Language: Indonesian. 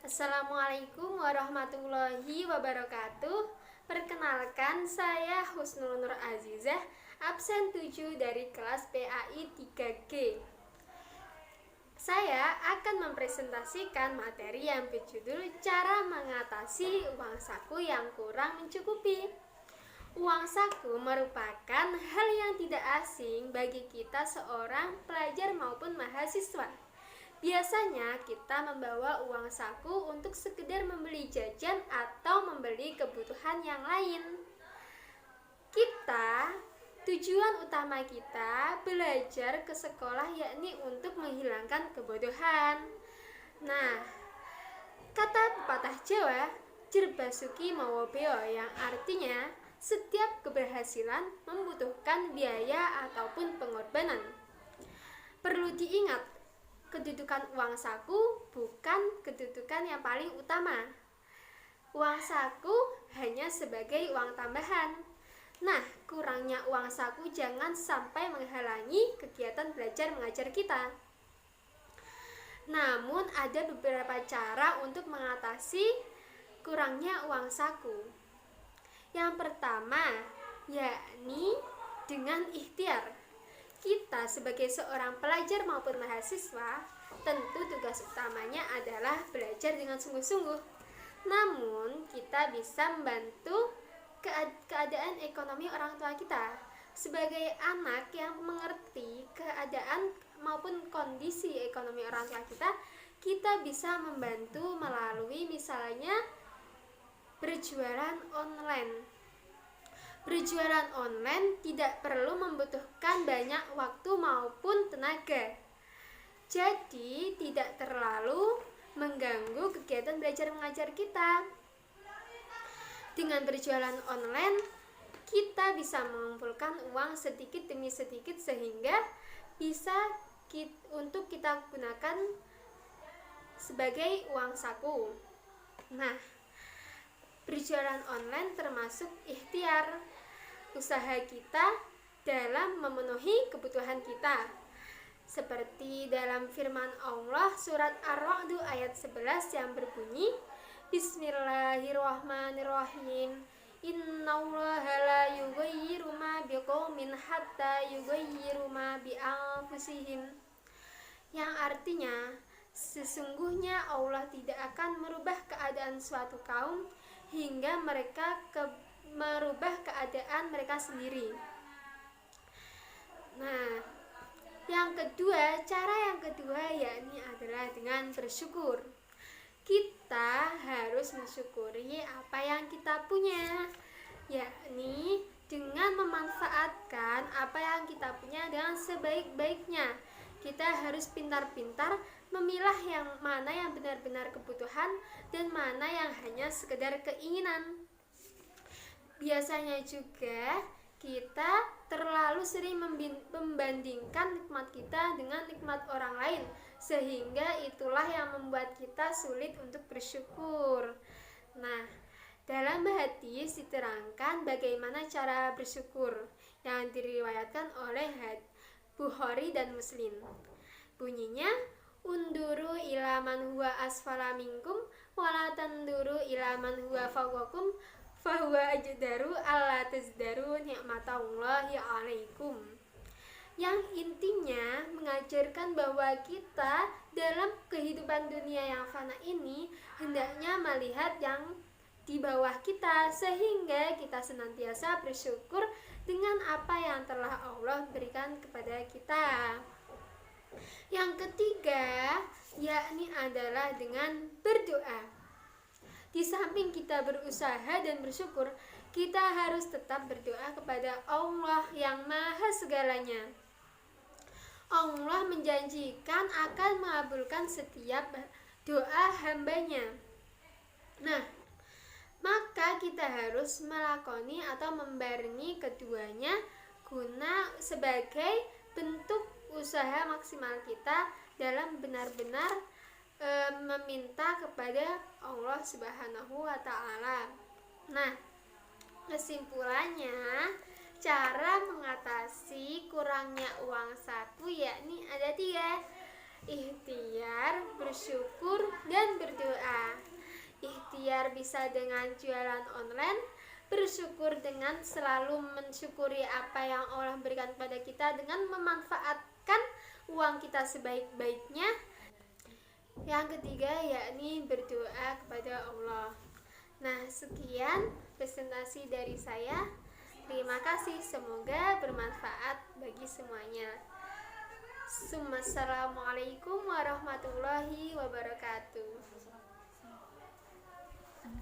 Assalamualaikum warahmatullahi wabarakatuh. Perkenalkan, saya Husnul Nur Azizah, absen 7 dari kelas PAI 3G. Saya akan mempresentasikan materi yang berjudul cara mengatasi uang saku yang kurang mencukupi. Uang saku merupakan hal yang tidak asing bagi kita seorang pelajar maupun mahasiswa. Biasanya kita membawa uang saku untuk sekedar membeli jajan atau membeli kebutuhan yang lain. Tujuan utama kita belajar ke sekolah yakni untuk menghilangkan kebodohan. Nah, kata pepatah Jawa, jer basuki mawa beo, yang artinya setiap keberhasilan membutuhkan biaya ataupun pengorbanan. Perlu diingat, kedudukan uang saku bukan kedudukan yang paling utama. Uang saku hanya sebagai uang tambahan. Nah, kurangnya uang saku jangan sampai menghalangi kegiatan belajar mengajar kita. Namun, ada beberapa cara untuk mengatasi kurangnya uang saku. Yang pertama, yakni dengan ikhtiar. Kita sebagai seorang pelajar maupun mahasiswa, tentu tugas utamanya adalah belajar dengan sungguh-sungguh. Namun, kita bisa membantu keadaan ekonomi orang tua kita. Sebagai anak yang mengerti keadaan maupun kondisi ekonomi orang tua kita, kita bisa membantu melalui misalnya berjualan online. Berjualan online tidak perlu membutuhkan banyak waktu maupun tenaga. Jadi, tidak terlalu mengganggu kegiatan belajar mengajar kita. Dengan berjualan online, kita bisa mengumpulkan uang sedikit demi sedikit sehingga bisa untuk kita gunakan sebagai uang saku. Nah, berjualan online termasuk ikhtiar usaha kita dalam memenuhi kebutuhan kita. Seperti dalam firman Allah surat Ar-Ra'd ayat 11 yang berbunyi, Bismillahirrahmanirrahim. Innallaha la yughayyiru ma biqaumin hatta yughayyiru ma bi anfusihim. Yang artinya, sesungguhnya Allah tidak akan merubah keadaan suatu kaum hingga mereka merubah keadaan mereka sendiri. Nah, cara yang kedua yakni adalah dengan bersyukur. Kita harus mensyukuri apa yang kita punya, yakni dengan memanfaatkan apa yang kita punya dengan sebaik-baiknya. Kita harus pintar-pintar memilah yang mana yang benar-benar kebutuhan dan mana yang hanya sekedar keinginan. Biasanya juga kita terlalu sering membandingkan nikmat kita dengan nikmat orang lain, sehingga itulah yang membuat kita sulit untuk bersyukur. Nah, dalam hadis diterangkan bagaimana cara bersyukur yang diriwayatkan oleh Bukhari dan Muslim. Bunyinya, unduru ila man huwa asfala minkum wala tanduru ila man huwa fawqakum fahuwa ajdaru alla tazdaru ni'matallahi alaikum. Yang intinya mengajarkan bahwa kita dalam kehidupan dunia yang fana ini hendaknya melihat yang di bawah kita, sehingga kita senantiasa bersyukur dengan apa yang telah Allah berikan kepada kita. Yang ketiga yakni adalah dengan berdoa. Di samping kita berusaha dan bersyukur, kita harus tetap berdoa kepada Allah yang Maha Segalanya. Allah menjanjikan akan mengabulkan setiap doa hambanya. Nah, maka kita harus melakoni atau membarengi keduanya guna sebagai bentuk usaha maksimal kita dalam benar-benar meminta kepada Allah Subhanahu wa Ta'ala. Nah, kesimpulannya, cara mengatasi kurangnya uang saku yakni ada 3. Ikhtiar, bersyukur, dan berdoa. Ikhtiar bisa dengan jualan online, bersyukur dengan selalu mensyukuri apa yang Allah berikan pada kita dengan memanfaatkan uang kita sebaik-baiknya. Yang ketiga yakni berdoa kepada Allah. Nah, sekian presentasi dari saya. Terima kasih, semoga bermanfaat bagi semuanya. Assalamualaikum warahmatullahi wabarakatuh.